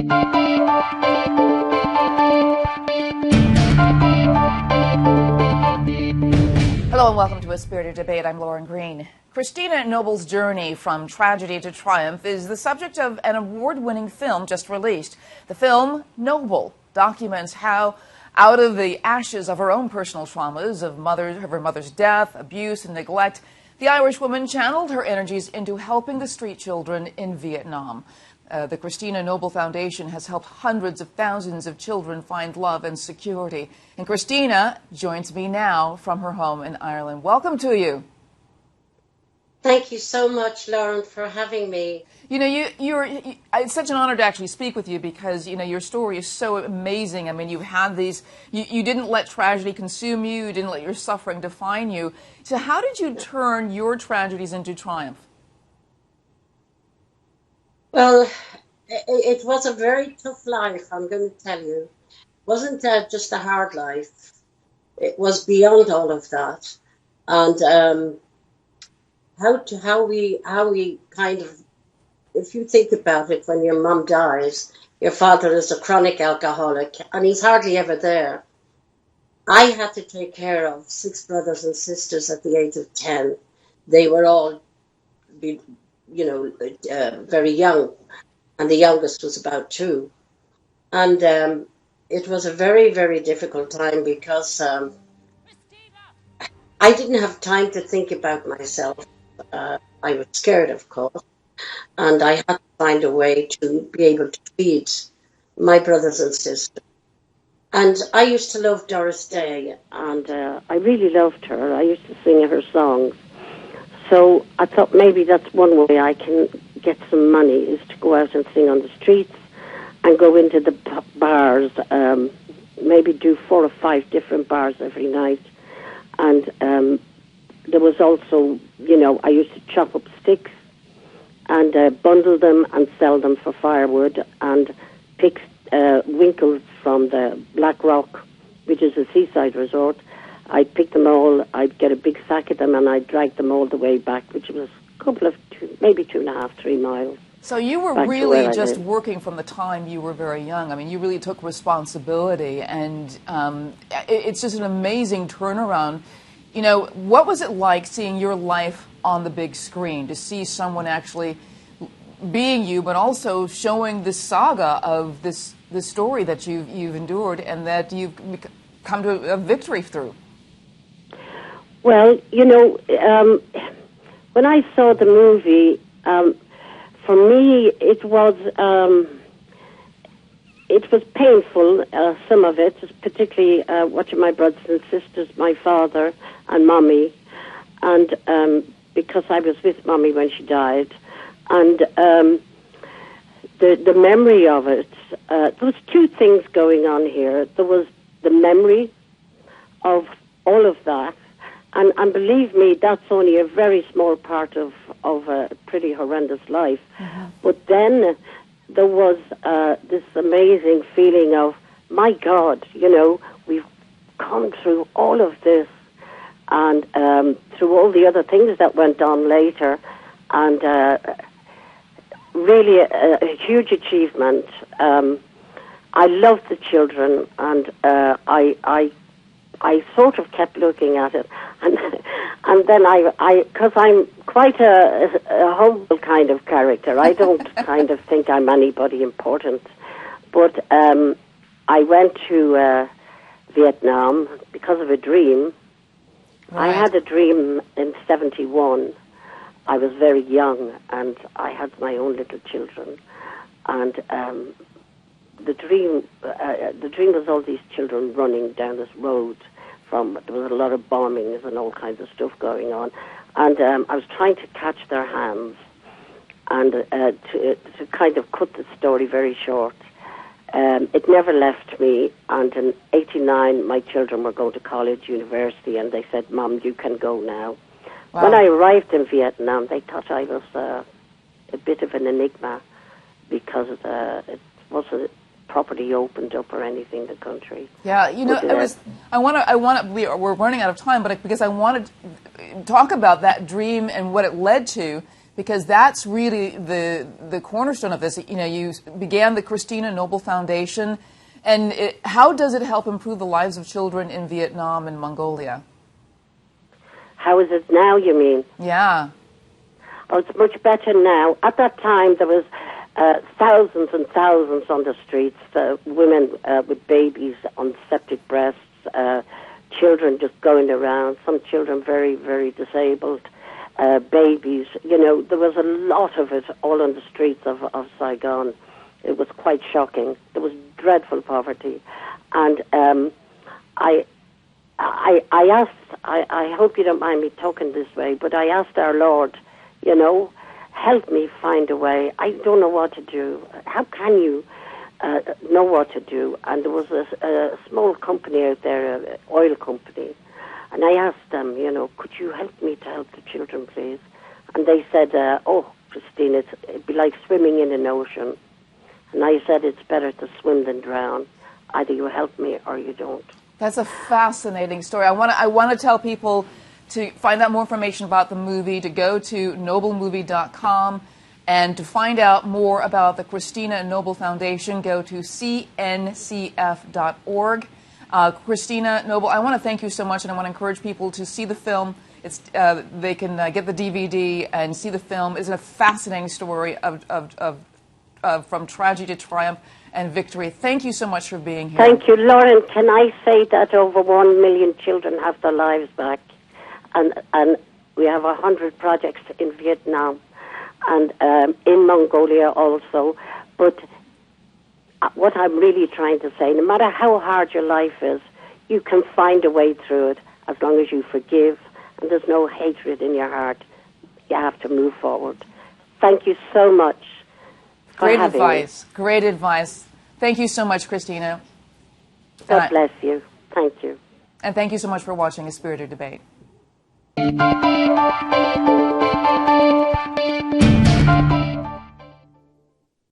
Hello and welcome to A Spirited Debate. I'm Lauren Green. Christina Noble's journey from tragedy to triumph is the subject of an award-winning film just released. The film, Noble, documents how, out of the ashes of her own personal traumas of her mother's death, abuse, and neglect, the Irish woman channeled her energies into helping the street children in Vietnam. The Christina Noble Foundation has helped hundreds of thousands of children find love and security. And Christina joins me now from her home in Ireland. Welcome to you. Thank you so much, Lauren, for having me. You know, it's such an honor to actually speak with you because, you know, your story is so amazing. I mean, you've had these, you didn't let tragedy consume you, you didn't let your suffering define you. So how did you turn your tragedies into triumph? Well, it was a very tough life, I'm going to tell you. It wasn't just a hard life. It was beyond all of that. And how we kind of, if you think about it, when your mum dies, your father is a chronic alcoholic and he's hardly ever there. I had to take care of 6 brothers and sisters at the age of 10. They were all, very young, and the youngest was about 2. And it was a very, very difficult time because I didn't have time to think about myself. I was scared, of course, and I had to find a way to be able to feed my brothers and sisters. And I used to love Doris Day, and I really loved her. I used to sing her songs. So I thought maybe that's one way I can get some money, is to go out and sing on the streets and go into the bars, maybe do 4 or 5 different bars every night. And there was also, I used to chop up sticks and bundle them and sell them for firewood and pick winkles from the Black Rock, which is a seaside resort. I'd pick them all, I'd get a big sack of them, and I'd drag them all the way back, which was a couple of, maybe 2.5, 3 miles. So you were really just working from the time you were very young. I mean, you really took responsibility, and it's just an amazing turnaround. You know, what was it like seeing your life on the big screen, to see someone actually being you, but also showing the saga of this story that you've endured and that you've come to a victory through? Well, when I saw the movie, for me it was painful, some of it, particularly watching my brothers and sisters, my father and Mommy, and because I was with Mommy when she died, and the memory of it, there was 2 things going on here. There was the memory of all of that, and believe me, that's only a very small part of a pretty horrendous life. Mm-hmm. But then there was this amazing feeling of, my God, we've come through all of this, and through all the other things that went on later, and really a huge achievement. I loved the children, and I sort of kept looking at it, and then because I'm quite a humble kind of character. I don't kind of think I'm anybody important, but I went to Vietnam because of a dream. Right. I had a dream in 1971. I was very young, and I had my own little children, and the dream was all these children running down this road. There was a lot of bombings and all kinds of stuff going on, and I was trying to catch their hands, and to kind of cut the story very short. It never left me, and in 1989 my children were going to college, university, and they said, "Mom, you can go now." Wow. When I arrived in Vietnam, they thought I was a bit of an enigma because it wasn't properly opened up or anything, the country. Yeah, we're running out of time, but because I want to talk about that dream and what it led to, because that's really the cornerstone of this. You know, you began the Christina Noble Foundation, and how does it help improve the lives of children in Vietnam and Mongolia? How is it now, you mean? Yeah. Oh, it's much better now. At that time, there was thousands and thousands on the streets, women with babies on septic breasts, children just going around, some children very, very disabled, babies. You know, there was a lot of it all on the streets of Saigon. It was quite shocking. There was dreadful poverty. And I asked, I hope you don't mind me talking this way, but I asked our Lord, you know, help me find a way. I don't know what to do. How can you know what to do? And there was a small company out there, an oil company, and I asked them, you know, could you help me to help the children, please? And they said, oh, Christine, it'd be like swimming in an ocean. And I said, it's better to swim than drown. Either you help me or you don't. That's a fascinating story. I want to tell people to find out more information about the movie, to go to noblemovie.com, and to find out more about the Christina Noble Foundation, go to cncf.org. Christina Noble, I want to thank you so much, and I want to encourage people to see the film. They can get the DVD and see the film. It's a fascinating story from tragedy to triumph and victory. Thank you so much for being here. Thank you, Lauren. Can I say that over 1 million children have their lives back? And we have 100 projects in Vietnam and in Mongolia also. But what I'm really trying to say, no matter how hard your life is, you can find a way through it as long as you forgive and there's no hatred in your heart. You have to move forward. Thank you so much for Great having advice. me. Great advice. Thank you so much, Christina. God bless you. Thank you. And thank you so much for watching A Spirited Debate.